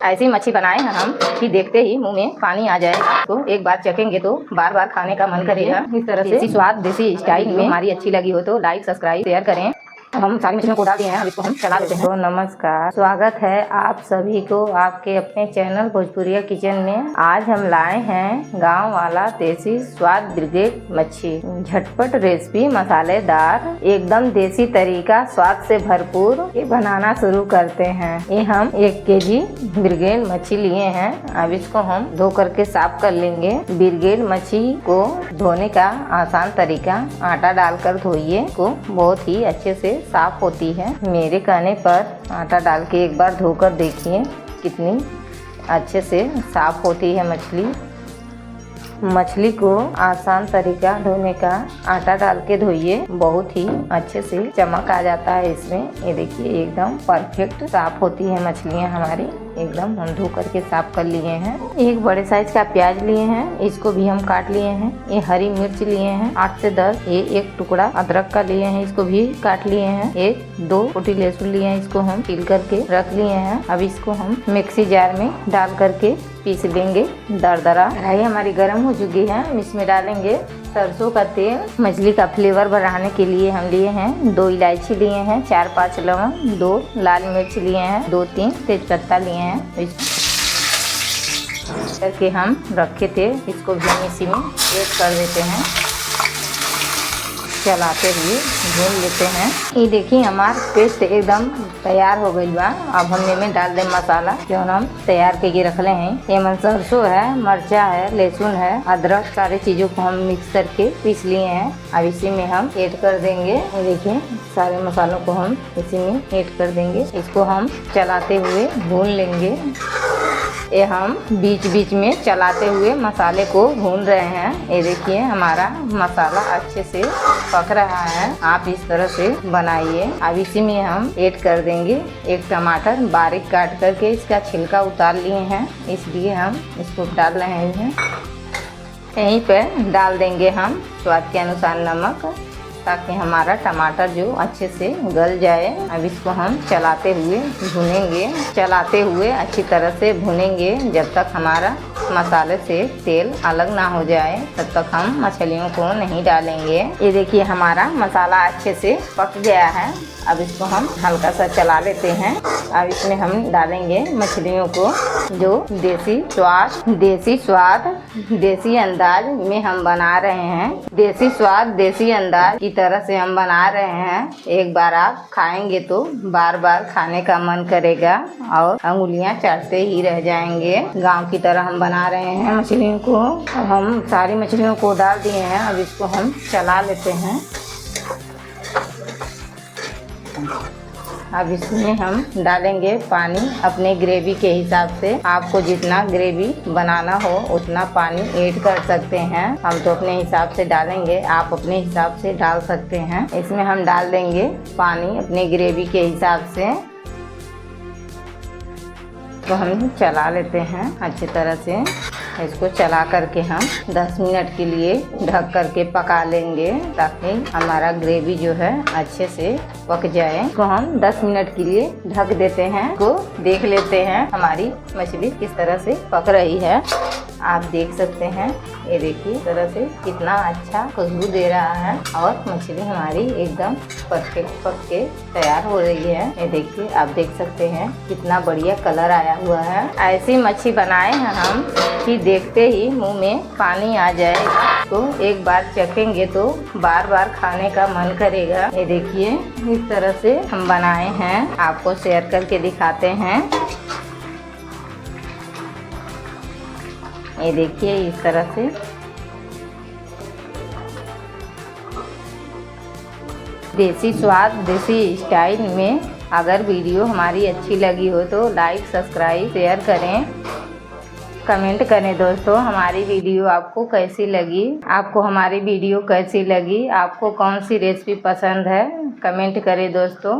ऐसी मच्छी बनाए हैं हम कि देखते ही मुंह में पानी आ जाएगा। तो एक बार चखेंगे तो बार बार खाने का मन करेगा। इस तरह से देसी स्वाद देसी स्टाइल में हमारी अच्छी लगी हो तो लाइक सब्सक्राइब शेयर करें। हम सारी मछलियों को डाल दिए हैं, अब इसको हम चला देते हैं। तो नमस्कार, स्वागत है आप सभी को आपके अपने चैनल भोजपुरिया किचन में। आज हम लाए हैं गांव वाला देसी स्वाद ब्रिगेड मच्छी। झटपट रेसिपी, मसालेदार, एकदम देसी तरीका, स्वाद से भरपूर। ये बनाना शुरू करते हैं। ये हम 1 केजी ब्रिगेड मच्छी लिए हैं। अब इसको हम धो करके साफ कर लेंगे। ब्रिगेड मच्छी को धोने का आसान तरीका, आटा डालकर धोइए को बहुत ही अच्छे से साफ होती है। मेरे कहने पर आटा डाल के एक बार धोकर देखिए कितनी अच्छे से साफ होती है मछली। मछली को आसान तरीका धोने का, आटा डाल के धोइए, बहुत ही अच्छे से चमक आ जाता है इसमें। ये देखिए एकदम परफेक्ट साफ होती है मछलियाँ हमारी। एकदम हम धो करके साफ कर लिए हैं। एक बड़े साइज का प्याज लिए हैं, इसको भी हम काट लिए हैं। ये हरी मिर्च लिए हैं 8 से 10। ये एक टुकड़ा अदरक का लिए हैं, इसको भी काट लिए हैं। 1-2 छोटी लहसुन लिए हैं, इसको हम छील करके रख लिए हैं। अब इसको हम मिक्सी जार में डाल करके पीस लेंगे दरदरा। कढ़ाई हमारी गर्म हो चुकी है, हम इसमें डालेंगे सरसों का तेल। मछली का फ्लेवर बढ़ाने के लिए हम लिए हैं 2 इलायची लिए हैं, 4-5 लौंग, 2 लाल मिर्च लिए हैं, 2-3 तेजपत्ता लिए हैं। करके हम रखे थे, इसको भी हम इसी में ऐड कर देते हैं। चलाते हुए भून लेते हैं। ये देखिए हमारा पेस्ट एकदम तैयार हो गई बा। अब हम इसमें डाल दें मसाला जो हम तैयार करके रख ले हैं। ये सरसों है, मरचा है, लहसुन है, अदरक, सारी चीज़ों को हम मिक्स करके पीस लिए हैं। अब इसी में हम ऐड कर देंगे। ये देखिए सारे मसालों को हम इसी में ऐड कर देंगे। इसको हम चलाते हुए भून लेंगे। ये हम बीच बीच में चलाते हुए मसाले को भून रहे हैं। ये देखिए हमारा मसाला अच्छे से पक रहा है। आप इस तरह से बनाइए। अब इसी में हम ऐड कर देंगे 1 टमाटर बारीक काट करके, इसका छिलका उतार लिए हैं, इसलिए हम इसको डाल रहे हैं। यहीं पे डाल देंगे हम स्वाद के अनुसार नमक, ताकि हमारा टमाटर जो अच्छे से गल जाए। अब इसको हम चलाते हुए भुनेंगे, चलाते हुए अच्छी तरह से भुनेंगे जब तक हमारा मसाले से तेल अलग ना हो जाए, तब तक हम मछलियों को नहीं डालेंगे। ये देखिए हमारा मसाला अच्छे से पक गया है। अब इसको हम हल्का सा चला लेते हैं। अब इसमें हम डालेंगे मछलियों को, जो देसी स्वाद देसी अंदाज में हम बना रहे हैं। देसी स्वाद देसी अंदाज की तरह से हम बना रहे हैं। एक बार आप खाएंगे तो बार बार खाने का मन करेगा और अंगुलियां चाटते ही रह जाएंगे। गांव की तरह हम बना रहे हैं मछलियों को। अब हम सारी मछलियों को डाल दिए हैं। अब इसको हम चला लेते हैं। अब इसमें हम डालेंगे पानी अपने ग्रेवी के हिसाब से। आपको जितना ग्रेवी बनाना हो उतना पानी ऐड कर सकते हैं। हम तो अपने हिसाब से डालेंगे, आप अपने हिसाब से डाल सकते हैं। इसमें हम डाल देंगे पानी अपने ग्रेवी के हिसाब से। तो हम चला लेते हैं अच्छी तरह से। इसको चला करके हम 10 मिनट के लिए ढक करके पका लेंगे, ताकि हमारा ग्रेवी जो है अच्छे से पक जाए। तो हम 10 मिनट के लिए ढक देते हैं। को देख लेते हैं हमारी मछली किस तरह से पक रही है। आप देख सकते हैं, ये देखिए इस तरह से कितना अच्छा खुशबू दे रहा है और मछली हमारी एकदम परफेक्ट पक के तैयार हो रही है। ये देखिए आप देख सकते हैं कितना बढ़िया कलर आया हुआ है। ऐसी मच्छी बनाए हैं हम कि देखते ही मुंह में पानी आ जाएगा। तो एक बार चखेंगे तो बार बार खाने का मन करेगा। ये देखिए इस तरह से हम बनाए हैं, आपको शेयर करके दिखाते हैं। ये देखिए इस तरह से। देसी स्वाद देसी स्टाइल में अगर वीडियो हमारी अच्छी लगी हो तो लाइक सब्सक्राइब शेयर करें, कमेंट करें। दोस्तों हमारी वीडियो आपको कैसी लगी, आपको हमारी वीडियो कैसी लगी, आपको कौन सी रेसिपी पसंद है, कमेंट करें दोस्तों।